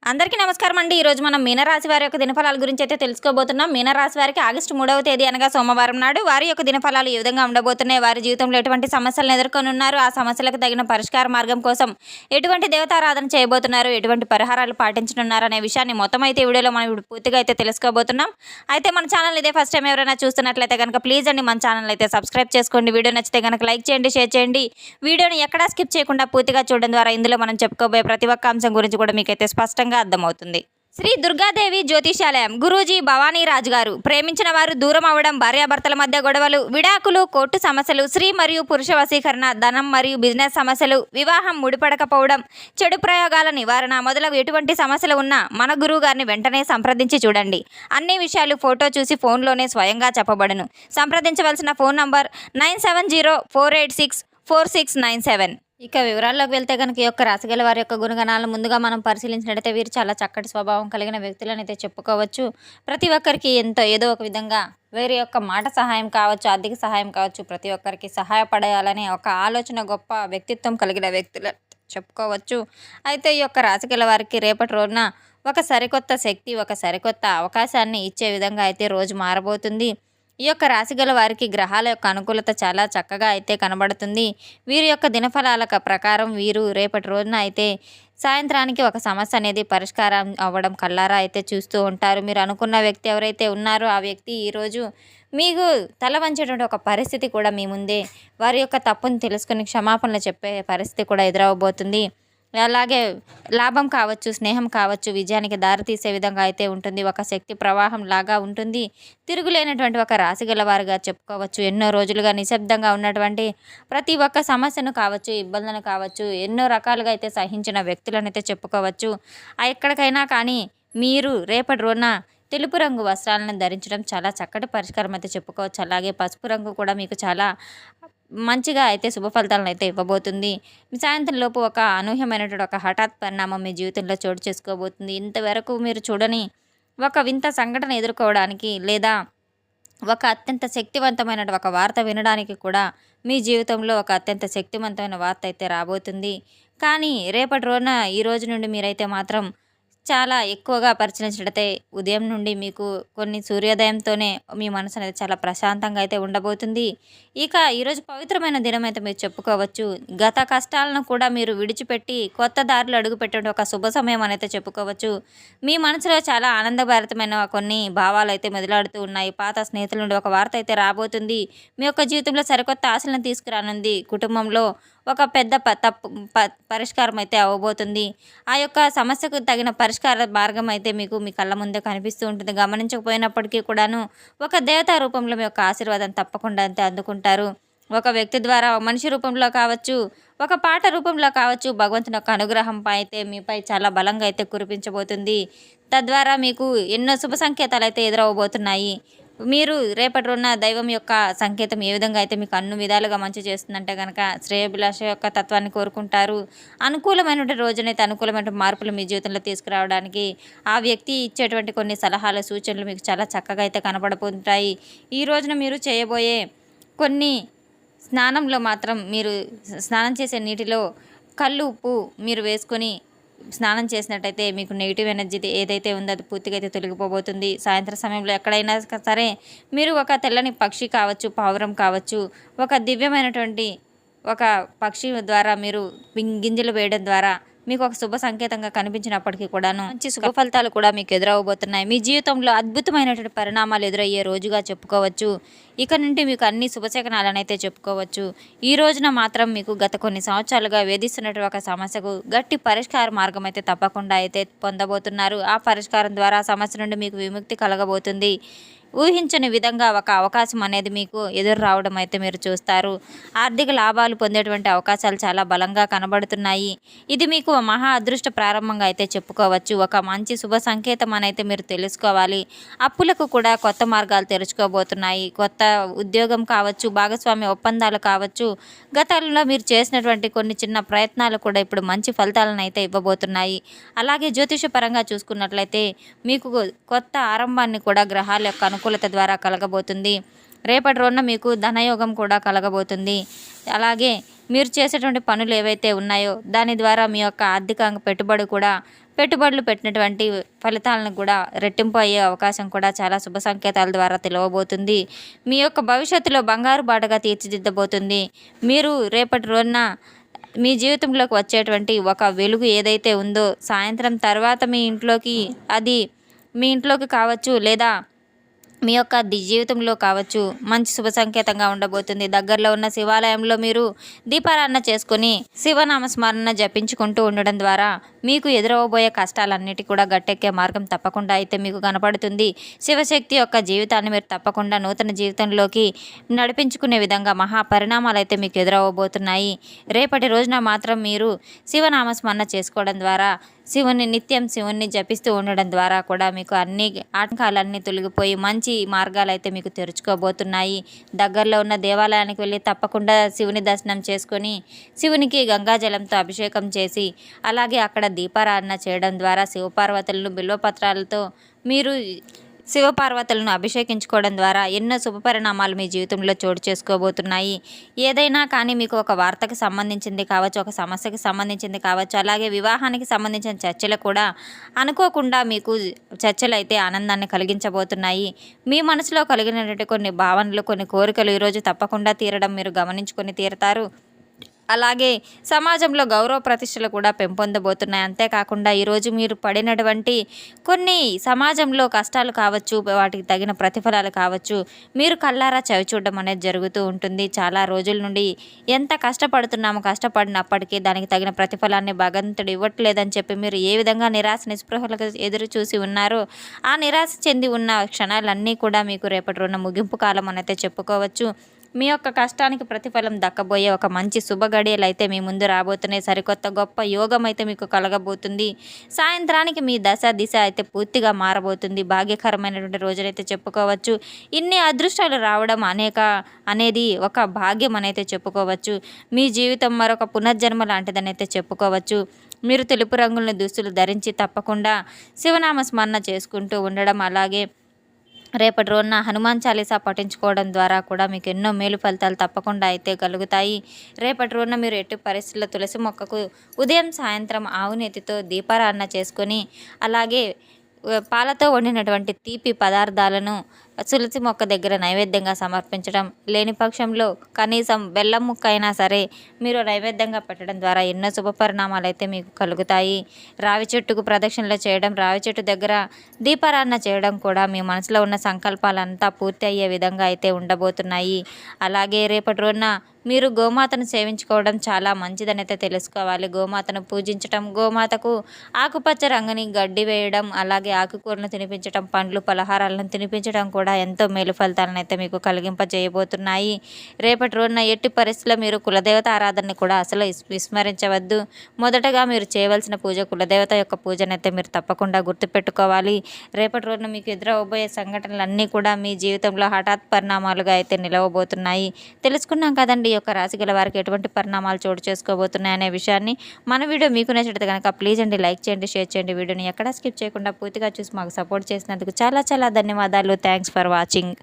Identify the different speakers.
Speaker 1: అందరికీ నమస్కారం అండి. ఈరోజు మనం మీనరాశి వారి యొక్క దినఫలాల గురించి అయితే తెలుసుకోబోతున్నాం. మీనరాశి వారికి ఆగస్టు 3వ తేదీ అనగా సోమవారం నాడు వారి యొక్క దినఫలాలు ఏ విధంగా ఉండబోతున్నాయి, వారి జీవితంలో ఎటువంటి సమస్యలను ఎదుర్కొనున్నారు, ఆ సమస్యలకు తగిన పరిష్కార మార్గం కోసం ఎటువంటి దేవతారాధన చేయబోతున్నారు, ఎటువంటి పరిహారాలు పాటించనున్నారు అనే విషయాన్ని మొత్తం అయితే ఈ వీడియోలో మనం ఇప్పుడు పూర్తిగా అయితే తెలుసుకోబోతున్నాం. అయితే మన ఛానల్ ఇదే ఫస్ట్ టైం ఎవరైనా చూస్తున్నట్లయితే కనుక ప్లీజ్ అండి మన ఛానల్ అయితే సబ్స్క్రైబ్ చేసుకోండి. వీడియో నచ్చితే కనుక లైక్ చేయండి, షేర్ చేయండి. వీడియోని ఎక్కడా స్కిప్ చేయకుండా పూర్తిగా చూడడం ద్వారా ఇందులో మనం చెప్పుకోబోయే ప్రతి ఒక్క అంశం గురించి కూడా మీకైతే స్పష్టంగా అర్థమవుతుంది. శ్రీ దుర్గాదేవి జ్యోతిషాలయం గురూజీ భవానీ రాజు గారు. ప్రేమించిన వారు దూరం అవ్వడం, భార్యాభర్తల మధ్య గొడవలు, విడాకులు, కోర్టు సమస్యలు, స్త్రీ మరియు పురుష వశీకరణ, ధనం మరియు బిజినెస్ సమస్యలు, వివాహం ముడిపడకపోవడం, చెడు ప్రయోగాల నివారణ మొదలగు ఎటువంటి సమస్యలు ఉన్నా మన గురువు గారిని వెంటనే సంప్రదించి చూడండి. అన్ని విషయాలు ఫోటో చూసి ఫోన్లోనే స్వయంగా చెప్పబడును. సంప్రదించవలసిన ఫోన్ నంబర్ 9704864697. ఇక వివరాల్లోకి వెళ్తే కనుక ఈ యొక్క రాశిగల వారి యొక్క గుణగణాలను ముందుగా మనం పరిశీలించినట్లయితే వీరు చాలా చక్కటి స్వభావం కలిగిన వ్యక్తులను అయితే చెప్పుకోవచ్చు. ప్రతి ఒక్కరికి ఏదో ఒక విధంగా వీరి యొక్క మాట సహాయం కావచ్చు, ఆర్థిక సహాయం కావచ్చు, ప్రతి ఒక్కరికి సహాయపడాలనే ఒక ఆలోచన, గొప్ప వ్యక్తిత్వం కలిగిన వ్యక్తులు చెప్పుకోవచ్చు. అయితే ఈ యొక్క రాశిగల వారికి రేపటి రోజున ఒక సరికొత్త శక్తి, ఒక సరికొత్త అవకాశాన్ని ఇచ్చే విధంగా అయితే రోజు మారబోతుంది. ఈ యొక్క రాశిగల వారికి గ్రహాల యొక్క అనుకూలత చాలా చక్కగా అయితే కనబడుతుంది. వీరి యొక్క దినఫలాల ప్రకారం వీరు రేపటి రోజున అయితే సాయంత్రానికి ఒక సమస్య అనేది పరిష్కారం అవ్వడం కల్లారా అయితే చూస్తూ ఉంటారు. మీరు అనుకున్న వ్యక్తి ఎవరైతే ఉన్నారో ఆ వ్యక్తి ఈరోజు మీకు తల వంచేటువంటి ఒక పరిస్థితి కూడా మీ ముందే వారి యొక్క తప్పును తెలుసుకుని క్షమాపణలు చెప్పే పరిస్థితి కూడా ఎదురవబోతుంది. అలాగే లాభం కావచ్చు, స్నేహం కావచ్చు, విజయానికి దారితీసే విధంగా అయితే ఉంటుంది. ఒక శక్తి ప్రవాహం లాగా ఉంటుంది. తిరుగులేనటువంటి ఒక రాశిగల వారుగా చెప్పుకోవచ్చు. ఎన్నో రోజులుగా నిశ్శబ్దంగా ఉన్నటువంటి ప్రతి ఒక్క సమస్యను కావచ్చు, ఇబ్బందులను కావచ్చు, ఎన్నో రకాలుగా అయితే సహించిన వ్యక్తులను అయితే చెప్పుకోవచ్చు. ఎక్కడికైనా కానీ మీరు రేపటి రోజున తెలుపు రంగు వస్త్రాలను ధరించడం చాలా చక్కటి పరిష్కారం అయితే చెప్పుకోవచ్చు. అలాగే పసుపు రంగు కూడా మీకు చాలా మంచిగా అయితే శుభ ఫలితాలను అయితే ఇవ్వబోతుంది. సాయంత్రం లోపు ఒక అనూహ్యమైనటువంటి ఒక హఠాత్ పరిణామం మీ జీవితంలో చోటు చేసుకోబోతుంది. ఇంతవరకు మీరు చూడని ఒక వింత సంఘటన ఎదుర్కోవడానికి లేదా ఒక అత్యంత శక్తివంతమైన ఒక వార్త వినడానికి కూడా మీ జీవితంలో ఒక అత్యంత శక్తివంతమైన వార్త అయితే రాబోతుంది. కానీ రేపటి రోజున ఈ రోజు నుండి మీరైతే మాత్రం చాలా ఎక్కువగా పరిశీలించినట్లయితే ఉదయం నుండి మీకు కొన్ని సూర్యోదయంతోనే మీ మనసు అనేది చాలా ప్రశాంతంగా అయితే ఉండబోతుంది. ఇక ఈరోజు పవిత్రమైన దినం అయితే మీరు చెప్పుకోవచ్చు. గత కష్టాలను కూడా మీరు విడిచిపెట్టి కొత్త దారిలో అడుగుపెట్టే ఒక శుభ సమయం అనేది చెప్పుకోవచ్చు. మీ మనసులో చాలా ఆనందభరితమైన కొన్ని భావాలు అయితే మెదలాడుతూ ఉన్నాయి. పాత స్నేహితుల నుండి ఒక వార్త అయితే రాబోతుంది. మీ యొక్క జీవితంలో సరికొత్త ఆశలను తీసుకురానుంది. కుటుంబంలో ఒక పెద్ద పరిష్కారం అయితే అవ్వబోతుంది. ఆ యొక్క సమస్యకు తగిన పరిష్కార మార్గం అయితే మీకు మీ కళ్ళ ముందే కనిపిస్తూ ఉంటుంది. గమనించకపోయినప్పటికీ కూడాను ఒక దేవతా రూపంలో మీ యొక్క ఆశీర్వాదం తప్పకుండా అయితే అందుకుంటారు. ఒక వ్యక్తి ద్వారా మనిషి రూపంలో కావచ్చు, ఒక పాట రూపంలో కావచ్చు, భగవంతుని యొక్క అనుగ్రహంపై అయితే మీపై చాలా బలంగా అయితే కురిపించబోతుంది. తద్వారా మీకు ఎన్నో శుభ సంకేతాలు అయితే ఎదురవబోతున్నాయి. మీరు రేపటి రోజున దైవం యొక్క సంకేతం ఏ విధంగా అయితే మీకు అన్ని విధాలుగా మంచి చేస్తుందంటే కనుక శ్రేయభిలాష యొక్క తత్వాన్ని కోరుకుంటారు. అనుకూలమైనటువంటి రోజునైతే అనుకూలమైన మార్పులు మీ జీవితంలో తీసుకురావడానికి ఆ వ్యక్తి ఇచ్చేటువంటి కొన్ని సలహాలు, సూచనలు మీకు చాలా చక్కగా అయితే కనబడబోతుంటాయి. ఈ రోజున మీరు చేయబోయే కొన్ని స్నానంలో మాత్రం మీరు స్నానం చేసే నీటిలో కల్లు ఉప్పు మీరు వేసుకొని స్నానం చేసినట్టయితే మీకు నెగిటివ్ ఎనర్జీ ఏదైతే ఉందో అది పూర్తిగా అయితే తొలగిపోబోతుంది. సాయంత్రం సమయంలో ఎక్కడైనా సరే మీరు ఒక తెల్లని పక్షి కావచ్చు, పావురం కావచ్చు, ఒక దివ్యమైనటువంటి ఒక పక్షి ద్వారా మీరు గింజలు వేయడం ద్వారా మీకు ఒక శుభ సంకేతంగా కనిపించినప్పటికీ కూడాను మంచి శుభ ఫలితాలు కూడా మీకు ఎదురవబోతున్నాయి. మీ జీవితంలో అద్భుతమైనటువంటి పరిణామాలు ఎదురయ్యే రోజుగా చెప్పుకోవచ్చు. ఇక నుండి మీకు అన్ని శుభశకనాలను అయితే చెప్పుకోవచ్చు. ఈ రోజున మాత్రం మీకు గత కొన్ని సంవత్సరాలుగా వేధిస్తున్నటువంటి ఒక సమస్యకు గట్టి పరిష్కార మార్గం అయితే తప్పకుండా అయితే పొందబోతున్నారు. ఆ పరిష్కారం ద్వారా ఆ సమస్య నుండి మీకు విముక్తి కలగబోతుంది. ఊహించని విధంగా ఒక అవకాశం అనేది మీకు ఎదురు రావడం అయితే మీరు చూస్తారు. ఆర్థిక లాభాలు పొందేటువంటి అవకాశాలు చాలా బలంగా కనబడుతున్నాయి. ఇది మీకు మహా అదృష్ట ప్రారంభంగా అయితే చెప్పుకోవచ్చు. ఒక మంచి శుభ సంకేతం అని అయితే మీరు తెలుసుకోవాలి. అప్పులకు కూడా కొత్త మార్గాలు తెరుచుకోబోతున్నాయి. కొత్త ఉద్యోగం కావచ్చు, భాగస్వామ్య ఒప్పందాలు కావచ్చు, గతంలో మీరు చేసినటువంటి కొన్ని చిన్న ప్రయత్నాలు కూడా ఇప్పుడు మంచి ఫలితాలను అయితే ఇవ్వబోతున్నాయి. అలాగే జ్యోతిష పరంగా చూసుకున్నట్లయితే మీకు కొత్త ఆరంభాన్ని కూడా గ్రహాల యొక్క అనుకూలత ద్వారా కలగబోతుంది. రేపటి రోజున మీకు ధనయోగం కూడా కలగబోతుంది. అలాగే మీరు చేసేటువంటి పనులు ఏవైతే ఉన్నాయో దాని ద్వారా మీ యొక్క ఆర్థిక పెట్టుబడులు పెట్టినటువంటి ఫలితాలను కూడా రెట్టింపు అయ్యే అవకాశం కూడా చాలా శుభ సంకేతాల ద్వారా తెలియబోతుంది. మీ యొక్క భవిష్యత్తులో బంగారు బాటగా తీర్చిదిద్దబోతుంది. మీరు రేపటి రోజున మీ జీవితంలోకి వచ్చేటువంటి ఒక వెలుగు ఏదైతే ఉందో సాయంత్రం తర్వాత మీ ఇంట్లోకి కావచ్చు, లేదా మీ యొక్క జీవితంలో కావచ్చు మంచి శుభ సంకేతంగా ఉండబోతుంది. దగ్గరలో ఉన్న శివాలయంలో మీరు దీపారాధన చేసుకొని శివనామస్మరణ జపించుకుంటూ ఉండడం ద్వారా మీకు ఎదురవబోయే కష్టాలన్నిటి కూడా గట్టెక్కే మార్గం తప్పకుండా అయితే మీకు కనపడుతుంది. శివశక్తి యొక్క జీవితాన్ని మీరు తప్పకుండా నూతన జీవితంలోకి నడిపించుకునే విధంగా మహాపరిణామాలు అయితే మీకు ఎదురవబోతున్నాయి. రేపటి రోజున మాత్రం మీరు శివనామస్మరణ చేసుకోవడం ద్వారా నిత్యం శివుణ్ణి జపిస్తూ ఉండడం ద్వారా కూడా మీకు అన్ని ఆటంకాలన్నీ తొలగిపోయి మంచి మార్గాలు అయితే మీకు తెరుచుకోబోతున్నాయి. దగ్గరలో ఉన్న దేవాలయానికి వెళ్ళి తప్పకుండా శివుని దర్శనం చేసుకొని శివునికి గంగాజలంతో అభిషేకం చేసి అలాగే అక్కడ దీపారాధన చేయడం ద్వారా శివపార్వతులను బిల్వపత్రాలతో మీరు శివపార్వతులను అభిషేకించుకోవడం ద్వారా ఎన్నో శుభపరిణామాలు మీ జీవితంలో చోటు చేసుకోబోతున్నాయి. ఏదైనా కానీ మీకు ఒక వార్తకు సంబంధించింది కావచ్చు, ఒక సమస్యకి సంబంధించింది కావచ్చు, అలాగే వివాహానికి సంబంధించిన చర్చలు కూడా అనుకోకుండా మీకు చర్చలు అయితే ఆనందాన్ని కలిగించబోతున్నాయి. మీ మనసులో కలిగినటువంటి కొన్ని భావనలు, కొన్ని కోరికలు ఈరోజు తప్పకుండా తీరడం మీరు గమనించుకొని తీరుతారు. అలాగే సమాజంలో గౌరవ ప్రతిష్టలు కూడా పెంపొందబోతున్నాయి. అంతేకాకుండా ఈరోజు మీరు పడినటువంటి కొన్ని సమాజంలో కష్టాలు కావచ్చు, వాటికి తగిన ప్రతిఫలాలు కావచ్చు, మీరు కళ్ళారా చవిచూడడం అనేది జరుగుతూ ఉంటుంది. చాలా రోజుల నుండి ఎంత కష్టపడినప్పటికీ దానికి తగిన ప్రతిఫలాన్ని భగవంతుడు ఇవ్వట్లేదని చెప్పి మీరు ఏ విధంగా నిరాశ నిస్పృహలకు ఎదురు చూసి ఉన్నారో ఆ నిరాశ చెంది ఉన్న క్షణాలన్నీ కూడా మీకు రేపటి రోజున ముగింపు కాలం అనైతే చెప్పుకోవచ్చు. మీ యొక్క కష్టానికి ప్రతిఫలం దక్కబోయే ఒక మంచి శుభ గడియలు అయితే మీ ముందు రాబోతున్నాయి. సరికొత్త గొప్ప యోగం అయితే మీకు కలగబోతుంది. సాయంత్రానికి మీ దిశ అయితే పూర్తిగా మారబోతుంది. భాగ్యకరమైనటువంటి రోజునైతే చెప్పుకోవచ్చు. ఇన్ని అదృష్టాలు రావడం అనేది ఒక భాగ్యం అనైతే చెప్పుకోవచ్చు. మీ జీవితం మరొక పునర్జన్మ లాంటిదని అయితే చెప్పుకోవచ్చు. మీరు తెలుపు రంగుల దుస్తులు ధరించి తప్పకుండా శివనామ స్మరణ చేసుకుంటూ ఉండడం, అలాగే రేపటి రోజున హనుమాన్ చాలీసా పఠించుకోవడం ద్వారా కూడా మీకు ఎన్నో మేలు ఫలితాలు తప్పకుండా అయితే కలుగుతాయి. రేపటి రోజున మీరు ఎట్టి పరిస్థితుల్లో తులసి మొక్కకు ఉదయం సాయంత్రం ఆవు నెత్తితో దీపారాధన చేసుకొని అలాగే పాలతో వండినటువంటి తీపి పదార్థాలను తులసి మొక్క దగ్గర నైవేద్యంగా సమర్పించడం, లేని పక్షంలో కనీసం బెల్లం ముక్క అయినా సరే మీరు నైవేద్యంగా పెట్టడం ద్వారా ఎన్నో శుభపరిణామాలు అయితే మీకు కలుగుతాయి. రావి చెట్టుకు ప్రదక్షిణలు చేయడం, రావి చెట్టు దగ్గర దీపారాధన చేయడం కూడా మీ మనసులో ఉన్న సంకల్పాలంతా పూర్తి అయ్యే విధంగా అయితే ఉండబోతున్నాయి. అలాగే రేపటి రోజున మీరు గోమాతను సేవించుకోవడం చాలా మంచిదని అయితే తెలుసుకోవాలి. గోమాతను పూజించడం, గోమాతకు ఆకుపచ్చ రంగుని గడ్డి వేయడం, అలాగే ఆకుకూరలను తినిపించడం, పండ్లు పలహారాలను తినిపించడం కూడా ఎంతో మేలు ఫలితాలను అయితే మీకు కలిగింపజేయబోతున్నాయి. రేపటి రోజున ఎట్టి పరిస్థితుల్లో మీరు కులదేవత ఆరాధనని కూడా అసలు విస్మరించవద్దు. మొదటగా మీరు చేయవలసిన పూజ కులదేవత యొక్క పూజనైతే మీరు తప్పకుండా గుర్తుపెట్టుకోవాలి. రేపటి రోజున మీకు ఎదురవబోయే సంఘటనలన్నీ కూడా మీ జీవితంలో హఠాత్ పరిణామాలుగా అయితే నిలవబోతున్నాయి. తెలుసుకున్నాం కదండి ఈ యొక్క రాశి గల వారికి ఎటువంటి పరిణామాలు చోటు చేసుకోబోతున్నాయి అనే విషయాన్ని. మన వీడియో మీకు నచ్చితే కనుక ప్లీజ్ అండి లైక్ చేయండి, షేర్ చేయండి. వీడియోని ఎక్కడా స్కిప్ చేయకుండా పూర్తిగా చూసి మాకు సపోర్ట్ చేసినందుకు చాలా చాలా ధన్యవాదాలు. Thanks for watching.